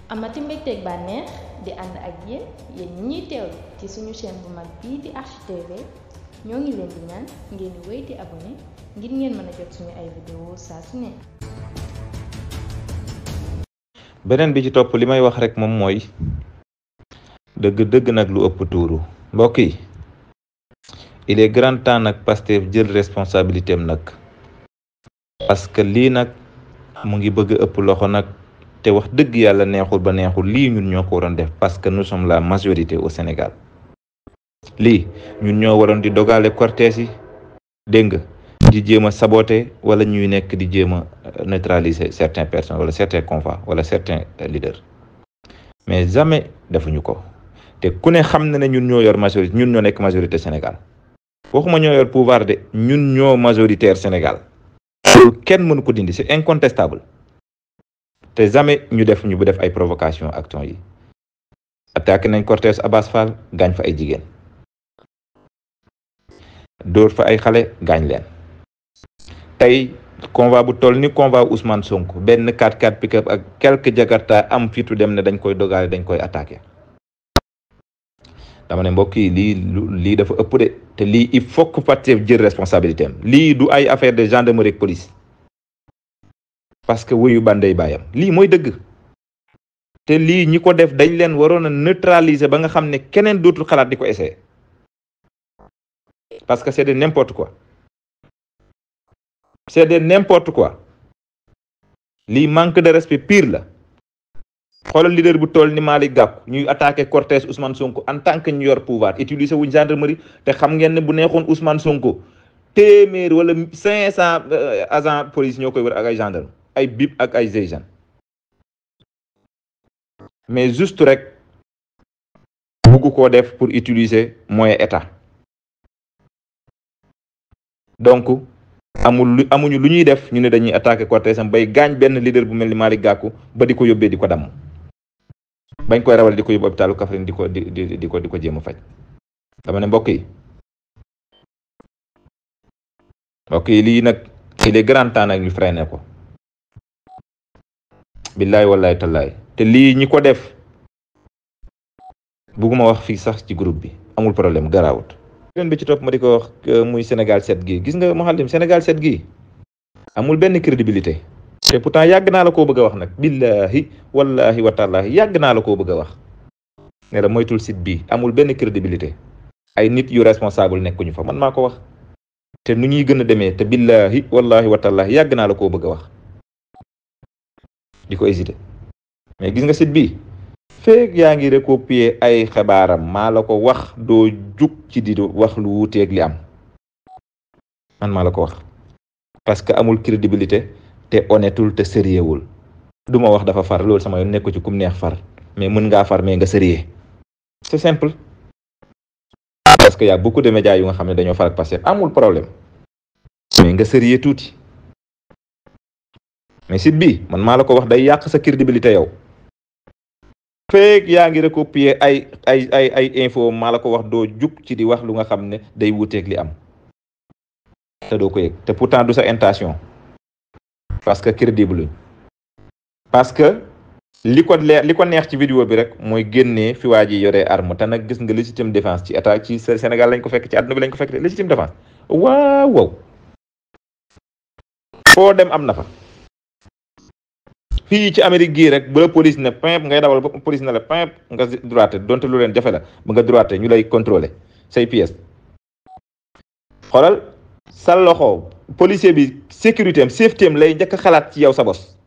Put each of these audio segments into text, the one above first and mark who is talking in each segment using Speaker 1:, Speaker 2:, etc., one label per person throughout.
Speaker 1: amati mbégteeg bànneex di ànd ak yéen ñi ñuy teewlu ci suñu chaîne bu mag bii di Archi TV ñoo ngi leen di ñaan ngeen di wéy di abonné ngir ngeen mën a jot suñu ay vidéo saa su ne.
Speaker 2: beneen bi ci topp li may wax rek moom mooy dëgg nag lu ëpp tuuru mbokk yi il est grand temps nag Pastef jël responsabilité am nag parce que lii nag mu ngi bëgg ëpp loxo nag te wax dëgg yàlla neexul ba neexul lii ñun ñoo ko waroon def parce que nous sommes la majorité au Sénégal lii ñun ñoo waroon di dogale cortège yi dégg nga di jéem a saboter wala ñuy nekk di jéem a neutraliser certaines personnes wala certains convois wala certains leaders mais jamais defuñu ko te ku ne xam na ne ñun ñoo yor majorité ñun ñoo nekk majorité Sénégal waxuma ñoo yor pouvoir de ñun ñoo majoritaire Sénégal loolu kenn mënu ko dindi c'est incontestable te jamais ñu def ay provocation action yi attaqué nañ cortège Abass Fall gaañ fa ay jigéen dóor fa ay xale gaañ leen tey convoi bu toll ni convoi Ousmane Sonko benn 4x4 pick-up ak quelques jakarta am fitu dem ne dañ koy dogale dañ koy attaqué dama ne mbokk yi lii dafa ëpp de te lii il faut que Pastef jël responsabilité am lii du ay affaire de gendarmerie ak police parce que wuyu bandey baayam lii mooy dëgg te lii ñi ko def dañ leen waroon a neutraliser ba nga xam ne keneen dootul xalaat di ko essayer parce que c'est de n'importe quoi lii manque de respect pire la xoolal leader bu toll ni Malick Gakou ñuy attaqué cortège Ousmane Sonko en tant que ñu yor pouvoir utiliser wuñ gendarmerie te xam ngeen ne bu neexoon Ousmane Sonko téeméer wala 500 agents police ñoo koy wër ak ay gendarme ay BIP ak ay GIGN mais juste rek bugg koo def pour utiliser moyen état donc amuñu lu ñuy def ñu ne dañuy attaqué cortège am bay gaañ benn leader bu mel ni Malick Gakou ba di ko yóbbee di ko damm bañ koy rawale di ko yóbbu hôpitalu Kaffrine di ko jéem a faj dama ne mbokk yi lii nag il est grand temps nag ñu freiné ko billaay wallaay tallaay te lii ñi ko def bugguma wax fii sax ci groupe bi amul problème garaawut beneen bi ci topp ma di ko wax muy Sénégal 7 gi gis nga Mouhalim Sénégal 7 gi amul benn crédibilité te pourtant yàgg naa la koo bëgg a wax nag billahi wallahi wa taalahi yàgg naa la koo bëgg a wax ne la moytul site bi amul benn crédibilité ay nit yu responsable nekkuñu fa man maa ko wax te nu ñuy gën a demee te billahi wallahi wa taalahi yàgg naa la koo bëgg a wax di ko hésité mais gis nga site bi feeg yaa ngi recopier ay xabaaram maa la ko wax doo jug ci di wax lu wuuteeg li am man maa la ko wax parce que amul crédibilité te honnêtul te sérieuxwul du ma wax dafa far loolu sama yoon nekku ci kum neex far mais mën ngaa far mais nga sérieux c'est simple parce que y a beaucoup de médias yu nga xam ne dañoo far ak Pastef amul problème mais nga sérieux tuuti mais site bi man maa la ko wax day yàq sa crédibilité yow feek yaa ngi recopier ay info maa la ko wax doo jug ci di wax lu nga xam ne day wuuteeg li am te doo ko yëg te pourtant du sa intention parce que crédible parce que li ko neex ci vidéo bi rek mooy génnee fi waa ji yoree arme te nag gis nga légitime défense ci état ci Sénégal lañ ko fekk ci àdduna bi lañ ko fekk légitime défense waaw foo dem am na fa fii ci Amérique gii rek bu la police ne pimp ngay dawal ba police ne la pimp nga droite donte lu leen jafe la ba nga droite ñu lay contrôler say pièces xoolal sa loxo policier bi sécurité am safety am lay njëkk a xalaat ci yow sa bos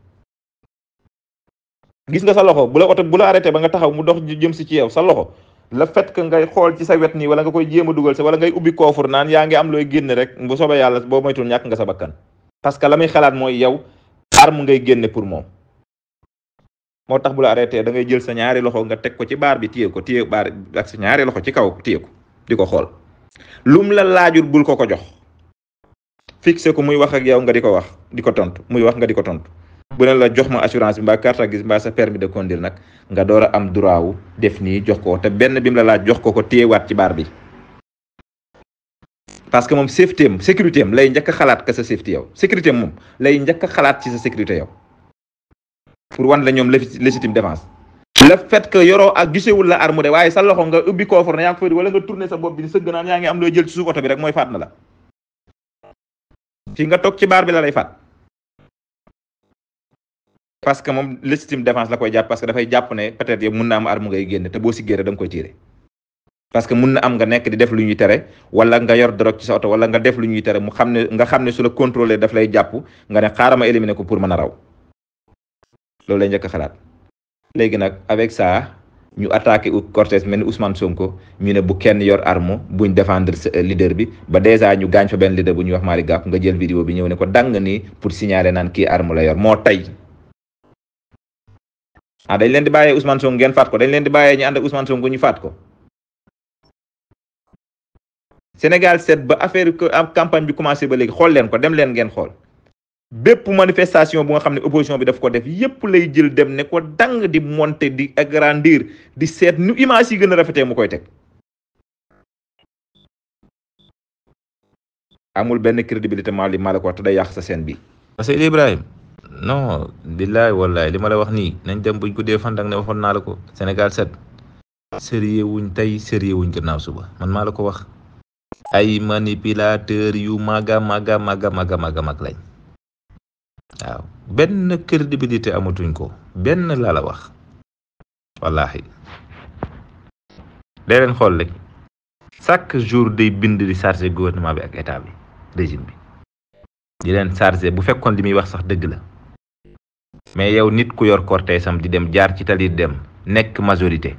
Speaker 2: gis nga sa loxo bu la arrêté ba nga taxaw mu dox jëm si ci yow sa loxo le fait que ngay xool ci sa wet nii wala nga koy jéem a dugal sa wala ngay ubbi koofur naan yaa ngi am looy génne rek bu soobee yàlla boo moytul ñàkk nga sa bakkan parce que la muy xalaat mooy yow arme ngay génne pour moom moo tax bu la arrêté da ngay jël sa ñaari loxo nga teg ko ci baar bi téye baar ak sa ñaari loxo ci kaw téye ko di ko xool lum la laajul bul ko jox fixé ko muy wax ak yow nga di ko wax di ko tontu muy wax nga di ko tontu bu ne la jox ma assurance bi mbaa carte grise mbaa sa permis de conduire nag nga door a am droit wu def nii jox ko te benn bi mu la laaj jox ko téyewaat ci baar bi parce que moom safety am sécurité am lay njëkk a xalaat que sa safety yow sécurité am moom lay njëkk a xalaat ci sa sécurité yow pour wan la ñoom légitime défense le fait que yoroo ak gisewul la arme de waaye sa loxo nga ubbi coffre ne yaa ngi ko fa wala nga tourné sa bopp bi sëgg naan yaa ngi am looy jël ci suuf oto bi rek mooy faat na la fii nga toog ci baar bi la lay faat parce que moom légitime défense la koy jàpp parce que dafay jàpp ne peut-être yow mun na am arme ngay génne te boo si génne da nga koy tiire parce que mun na am nga nekk di def lu ñuy tere wala nga yor drogue ci sa oto wala nga def lu ñuy tere mu xam ne nga xam ne su la contrôler daf lay jàpp nga ne xaaral ma éliminer ko pour mën a raw loolu lay njëkk a xalaat léegi nag avec ça ñu attaqué cortège mel ni Ousmane Sonko ñu ne bu kenn yor arme buñ défendre leader bi ba dèjà ñu gaañ fa benn leader bu ñuy wax Malick Gakou nga jël vidéo bi ñëw ne ko dang nii pour signaler naan kii arme la yor moo tey dañ leen di bàyyee Ousmane Sonko ngeen faat ko dañ leen di bàyyee ñu ànd ak Ousmane Sonko ñu faat ko Sénégal 7 ba affaire campagne bi commencé ba léegi xool leen ko dem leen ngeen xool bépp manifestation bu nga xam ne opposition bi daf ko def yépp lay jël dem ne ko dang di monter di agrandir di seet nu image yi gën a rafetee mu koy teg amul benn crédibilité maa la ko wax te day yàq sa scène bi Seydou Ibrahima non billaay wallaay li ma la wax nii nañ dem buñ ko dee fandak ne waxoon naa la ko Sénégal 7 sérieux wuñ tey sérieux wuñ gannaaw suba man maa la ko wax ay manipulateur yu mag mag lañ waaw benn crédibilité amatuñ ko benn laa la wax wallahi day leen xool rek chaque jour day bind di chargé gouvernement bi ak état bi régime bi di leen chargé bu fekkoon li muy wax sax dëgg la mais yow nit ku yor cortège sam di dem jaar ci tali dem nekk majorité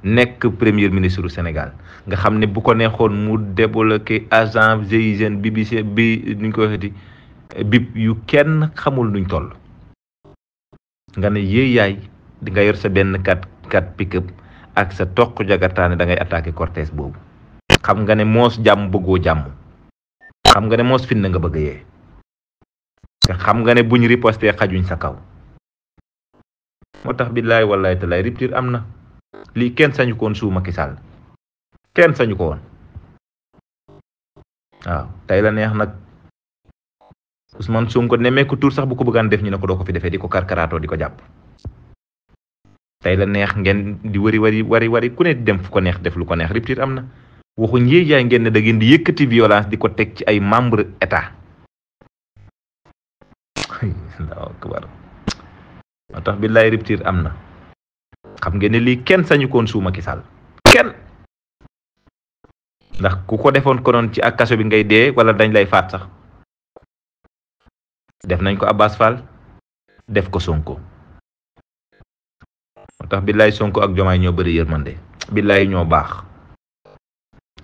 Speaker 2: nekk premier ministre du Sénégal nga xam ne bu ko neexoon mu débloqué agent GIGN BBC bi nuñ ko waxeeti bip yu kenn xamul nuñ toll nga ne yéey yaay di nga yor sa benn kat pick-up ak sa toq jagartaane da ngay attaqué cortège boobu xam nga ne moos jàmm bëggoo jàmm xam nga ne moos fin na nga bëgg yee te xam nga ne buñ riposté xajuñ sa kaw moo tax billaay wallaay talaay rupture am na lii kenn sañu ko woon suu Macky Sall kenn sañu ko woon waaw tey la neex nag Ousmane Sonko nemmeeku tur sax bu ko bëggaan def ñu ne ko doo ko fi defee di ko karkaraatoo di ko jàpp tey la neex ngeen di wari ku ne di dem fu ko neex def lu ko neex rupture am na waxuñ yéey yaay ngeen ne da ngeen di yëkkati violence di ko teg ci ay membre état Allahu akbar moo tax billaay rupture am na xam ngeen ne lii kenn sañu koon suu Macky Sall kenn ndax ku ko defoon ko noon ci ak kaso bi ngay dee wala dañ lay faat sax def nañ ko Abbas Fall def ko Sonko moo tax billaay Sonko ak Jomaay ñoo bëri yërmande billaay ñoo baax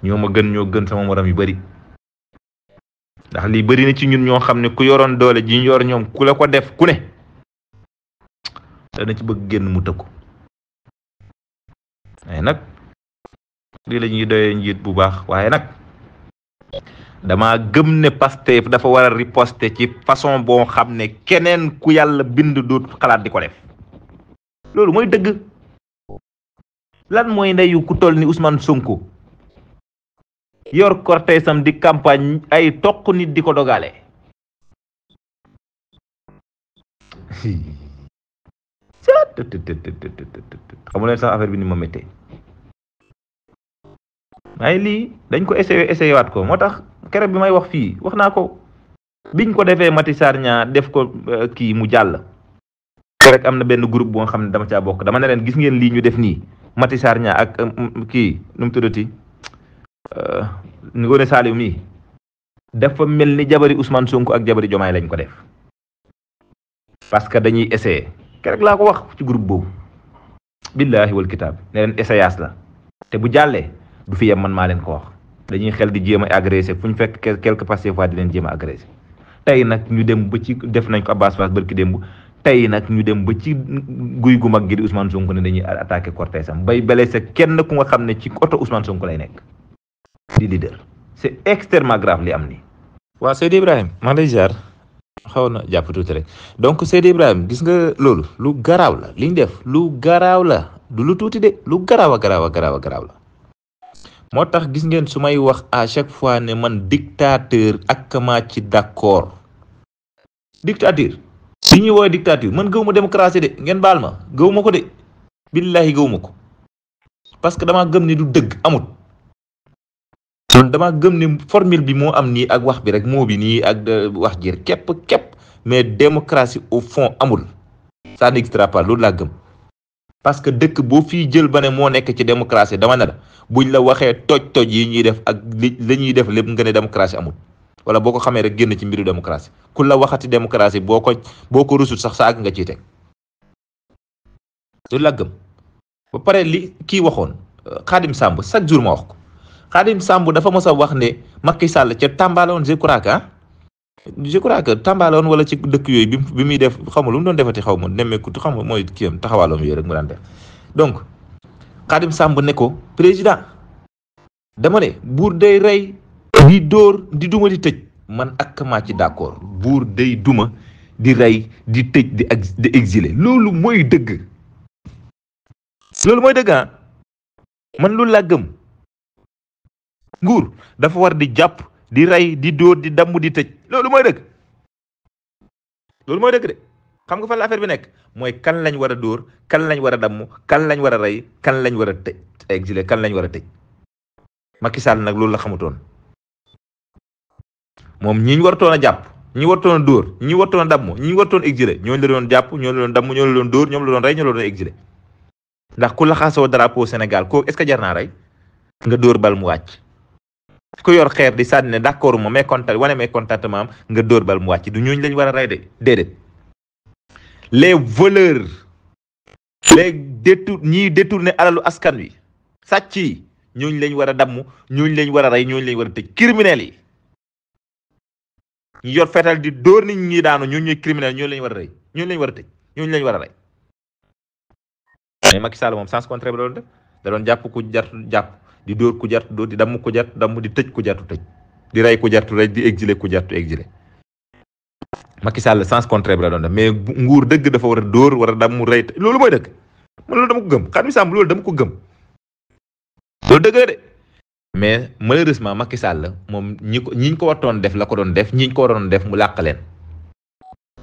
Speaker 2: ñoo gën sama morom yu bëri ndax lii bëri na ci ñun ñoo xam ne ku yoroon doole ji ñu yor ñoom ku la ko def ku ne dana ci bëgg génn mu tëkku waaye nag lii la ñuy doyee njiit bu baax waaye nag dama gëm ne Pastef dafa war a riposter ci façon boo xam ne keneen ku yàlla bind doot xalaat di ko def loolu mooy dëgg lan mooy ndeyu ku toll ni Ousmane Sonko yor cortège sam di campagne ay toq nit di ko dogale xamu leen sax affaire bi ni ma méttee waaye lii dañ ko essayé waat ko moo tax keroog bi may wax fii wax naa ko biñ ko defee Mati Sarr ñaa def ko kii mu jàll rek am na benn groupe bu nga xam ne dama caa bokk dama ne leen gis ngeen lii ñu def nii Mati Sarr ñaa ak kii nu mu tuddati Ngoné Saliou mii dafa mel ni jabari Ousmane Sonko ak jabari Jomaay lañ ko def parce que dañuy essayé keroog laa ko wax ci groupe boobu billahi wal kitaab ne leen essayage la te bu jàllee du fi yem man maa leen ko wax dañuy xel di jéem a agressé fu ñu fekk quelque Pastef fois di leen jéem a agressé tey nag ñu dem ba ci def nañ ko Abbas Fall barki démb tey nag ñu dem ba ci guy gu mag gi di Ousmane Sonko ne dañuy attaqué cortège am bay blessé kenn ku nga xam ne ci oto Ousmane Sonko lay nekk di leader c'est extrêmement grave li am nii. waaw Seydou Ibrahima maa lay ziar xaw na jàpp tuuti rek donc Seydou Ibrahima gis nga loolu lu garaaw la li ñu def lu garaaw la du lu tuuti de lu garaaw la. moo tax gis ngeen su may wax à chaque fois ne man dictateur ak maa ci d'accord dictature li ñuy woowee dictature man gëwuma démocratie de ngeen baal ma gëwuma ko de billahi gëwuma ko parce que damaa gëm ni du dëgg amut. kon damaa gëm ni formule bi moo am nii ak wax bi rek moo bi nii ak wax ji képp mais démocratie au fond amul ça n'existera pas loolu laa gëm. parce que dëkk boo fii jël ba ne moo nekk ci démocratie dama ne la buñ la waxee toj yi ñuy def ak la ñuy def lépp nga ne démocratie amul wala boo ko xamee rek génn ci mbiru démocratie ku la waxati démocratie boo ko rusut sax saag nga ciy teg loolu laa gëm. ba pare li kii waxoon Khadim Samb chaque jour ma wax ko Khadim Samb dafa mos a wax ne Macky Sall ca Tamba la woon je crois que Tamba la woon wala ci dëkk yooyu bi muy def xaw ma lu mu doon defati xaw ma nemmeeku xam nga mooy kii am taxawaaloom yooyu rek mu daan def. donc Khadim Samb ne ko président dama ne buur day rey di dóor di duma di tëj man ak maa ci d'accord buur day duma di rey di tëj di exiler loolu mooy dëgg. loolu mooy dëgg man loolu laa gëm nguur dafa war di jàpp di rey di dóor di damm di tëj loolu mooy dëgg. loolu mooy dëgg de xam nga fan la affaire bi nekk mooy kan lañ war a dóor kan lañ war a damm kan lañ war a rey kan lañ war a tëj exilé kan lañ war a tëj. Macky Sall nag loolu la xamutoon moom ñi ñu wartoon a jàpp ñi wartoon a dóor ñi wartoon a damm ñi wartoon exilé ñooñu la doon jàpp ñooñu la doon damm ñooñu la doon dóor ñoom la doon rey ñoo la doon exilé. ndax ku la xaasoo drapeau Sénégal kooku est-ce que jar naa rey nga dóor bal mu wàcc ku yor xeer di sànni ne d'accord ma mais contentement am nga dóor bal mu wàcc du ñooñu lañ war a rey de déedéet. les voleurs ñiy détourné alalu askan wi sàcc yi ñooñu lañ war a damm ñooñu lañ war a rey ñooñu lañ war a tëj criminels yi ñu yor fetal di dóor nit ñi daanu ñooñu ñooy criminels ñooñu lañ war a rey ñooñu lañ war a tëj ñooñu lañ war a rey. mais Macky Sall moom sens contraire bi la doon def da doon jàpp ku jartu jàpp di dóor ku jartu dóor di damm ku jartu damm di tëj ku jartu tëj di rey ku jartu rey di exiler ku jartu exiler. Macky Sall sens contraire bi la doon def mais nguur dëgg dafa war a dóor war a damm mu rey loolu mooy dëgg man loolu dama ko gëm Khadim Samb loolu dama ko gëm loolu dëgg la de mais malheureusement Macky Sall moom ñi ko wartoon def la ko doon def ñi ko waroon def mu làq leen.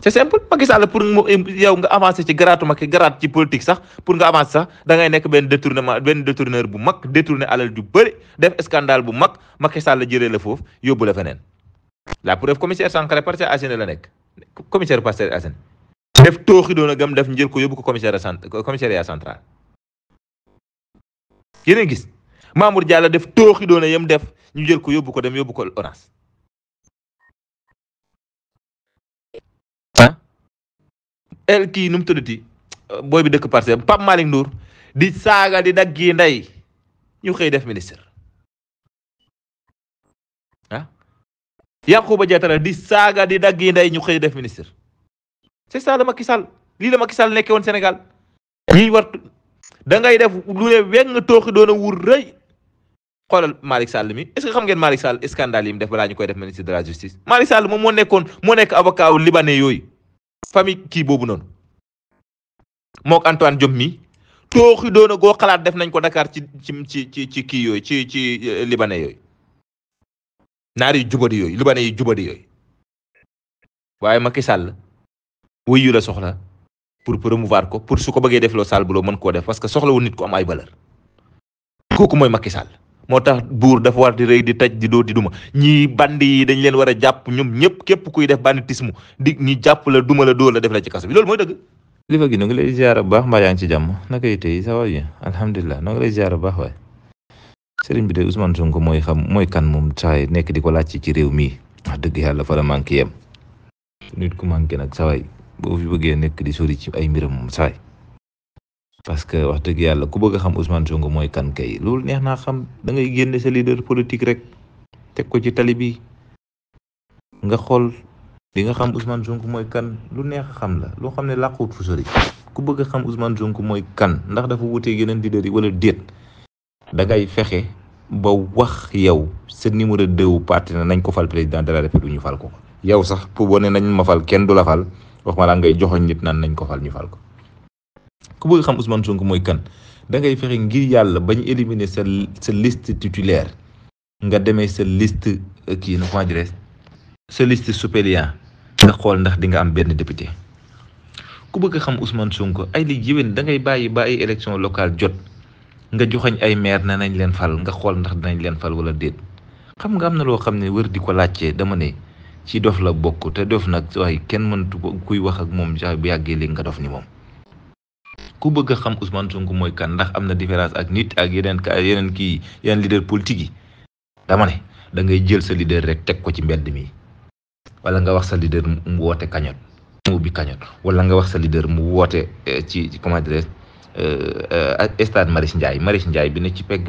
Speaker 2: c'est simple Macky Sall pour yow nga avancer ci garaatu Macky garaat ci politique sax pour nga avancer sax da ngay nekk benn détourneur bu mag détourné alal ju bëri def scandale bu mag Macky Sall jëlee la foofu yóbbu la feneen. la preuve commissaire Sankharé Parcelles Assainies la nekk commissaire Parcelles Assainies def tooxi doon a gëm def njël ko yóbbu ko commissariat central. yéen a gis Mamour Diallo def tooxi doon a yem def ñu jël ko yóbbu ko ONAS. kii nu mu tuddati booy bi dëkk Parcelles Pape Malick Ndour di saaga di daggi ndey ñu xëy def ministre Yankhoba Diattara di saaga di daggi ndey ñu xëy def ministre. c'est ça la Macky Sall lii la Macky Sall nekkee woon Sénégal ñi war da ngay def lu ne weng tooxi doon a wur rëy xoolal Malick Sall mi est-ce que xam ngeen Malick Sall scandale yi mu def balaa ñu koy def ministre de la justice. Malick Sall moom moo nekk avocat wu libanais yooyu famille kii boobu noonu mook Antoine Diome mi tooxi doona goo xalaat def nañ ko Dakar ci kii yooyu ci libanais yooyu naar yi jubadi yooyu libanais yi jubadi yooyu waaye Macky Sall wuyu la soxla pour promouvoir ko pour su ko bëggee def loo sal bu loo mën koo def parce que soxlawul nit ko am ay valeur kooku mooy Macky Sall. moo tax buur dafa war di rëy di taj di dóor di duma ñii bandi yi dañ leen war a jàpp ñoom ñëpp képp kuy def banditisme di ñi jàpp la duma la dóor la def la ci kaso bi loolu mooy dëgg. li fa gi no ngi lay ziar bu baax mbaa yaa ngi ci jàmm naka yi tey ça va bien alhamdulilah no ngi lay ziar bu baax waaye sëriñ bi de Ousmane Sonko mooy kan moom saay nekk di ko laaj ci réew mii wax dëgg yàlla fa la manqué yem nit ku manqué nag sawaay boo fi bëggee nekk di sori ci ay mbiram moom saay parce que wax dëgg yàlla ku bëgg a xam Ousmane Sonko mooy kan kay loolu neex naa xam da ngay génne sa leader politique rek teg ko ci tali bi nga xool di nga xam Ousmane Sonko mooy kan lu neex a xam la loo xam ne làquut fu sori ku bëgg a xam Ousmane Sonko mooy kan ndax dafa wuteeg yeneen leader yi wala déet da ngay fexe ba wax yow sa numéro 2 parti na nañ ko fal président de la république ñu fal ko yow sax pour boo ne nañ ma fal kenn du la fal wax ma la ngay joxoñ nit naan nañ ko fal ñu fal ko. ku bëgg xam Ousmane Sonko mooy kan da ngay fexe ngir yàlla bañ éliminer sa liste titulaire nga demee sa liste kii na comment dirais sa liste suppléant nga xool ndax di nga am benn député ku bëgg xam Ousmane Sonko ay li yéwén da ngay bàyyi ba ay élection locale jot nga joxañ ay maire ne nañ leen fal nga xool ndax dinañ leen fal wala déet. xam nga am na loo xam ne wër di ko laajte dama ne ci dof la bokk te dof nag waaye kenn mëntu ko kuy wax ak moom bu yàggee léegi nga dof ni moom. ku bëgg a xam Ousmane Sonko mooy kan ndax am na différence ak nit ak yeneen leader politique yi dama ne da ngay jël sa leader rek teg ko ci mbedd mi wala nga wax sa leader mu woote cagnotte mu ubbi cagnotte wala nga wax sa leader mu woote ci comment dirais stade Marius Ndiaye bi ne ci pegg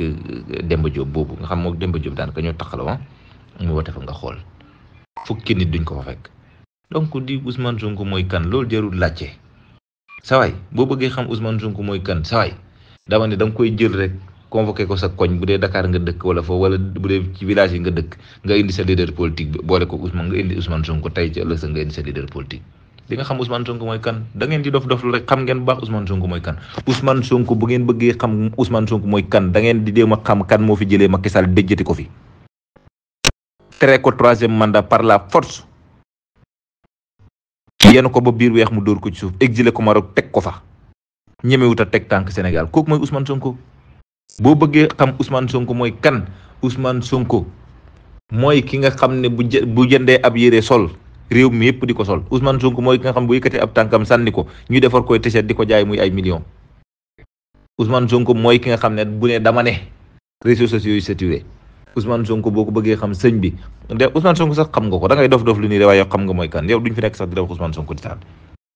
Speaker 2: Demba Diop boobu nga xam moom Demba Diop daanaka ñoo taxaloo mu woote fa nga xool fukki nit duñ ko fa fekk. donc di Ousmane Sonko mooy kan loolu jarul laajte sawaay boo bëggee xam Ousmane Sonko mooy kan sawaay dama ne da nga koy jël rek convoqué ko sa koñ bu dee Dakar nga dëkk wala foofu wala bu dee ci village yi nga dëkk nga indi sa leader politique bi boole ko Ousmane nga indi Ousmane Sonko tey ci ëllëg sa nga indi sa leader politique. di nga xam Ousmane Sonko mooy kan da ngeen di dof rek xam ngeen bu baax Ousmane Sonko mooy kan. Ousmane Sonko bu ngeen bëggee xam Ousmane Sonko mooy kan da ngeen di jéem a xam kan moo fi jëlee Macky Sall déjjati ko fi. tere ko 3e mandat par la force. yéen ko ba biir weex mu dóor ko ci suuf exilé ko Maroc teg ko fa. ñemewut a teg tànk Sénégal kooku mooy Ousmane Sonko. boo bëggee xam Ousmane Sonko mooy kan Ousmane Sonko mooy ki nga xam ne bu jëndee ab yére sol. réew mi yëpp di ko sol Ousmane Sonko mooy ki nga xam bu yëkkatee ab tànkam sànni ko ñu defar koy t-shirt di ko jaay muy ay millions. Ousmane Sonko mooy ki nga xam ne bu ne dama ne réseaux sociaux yi saturé Ousmane Sonko boo ko bëggee xam sëñ bi de Ousmane Sonko sax xam nga ko da ngay dof lu nii de waaye yow xam nga mooy kan yow duñ fi nekk sax di def Ousmane Sonko di taal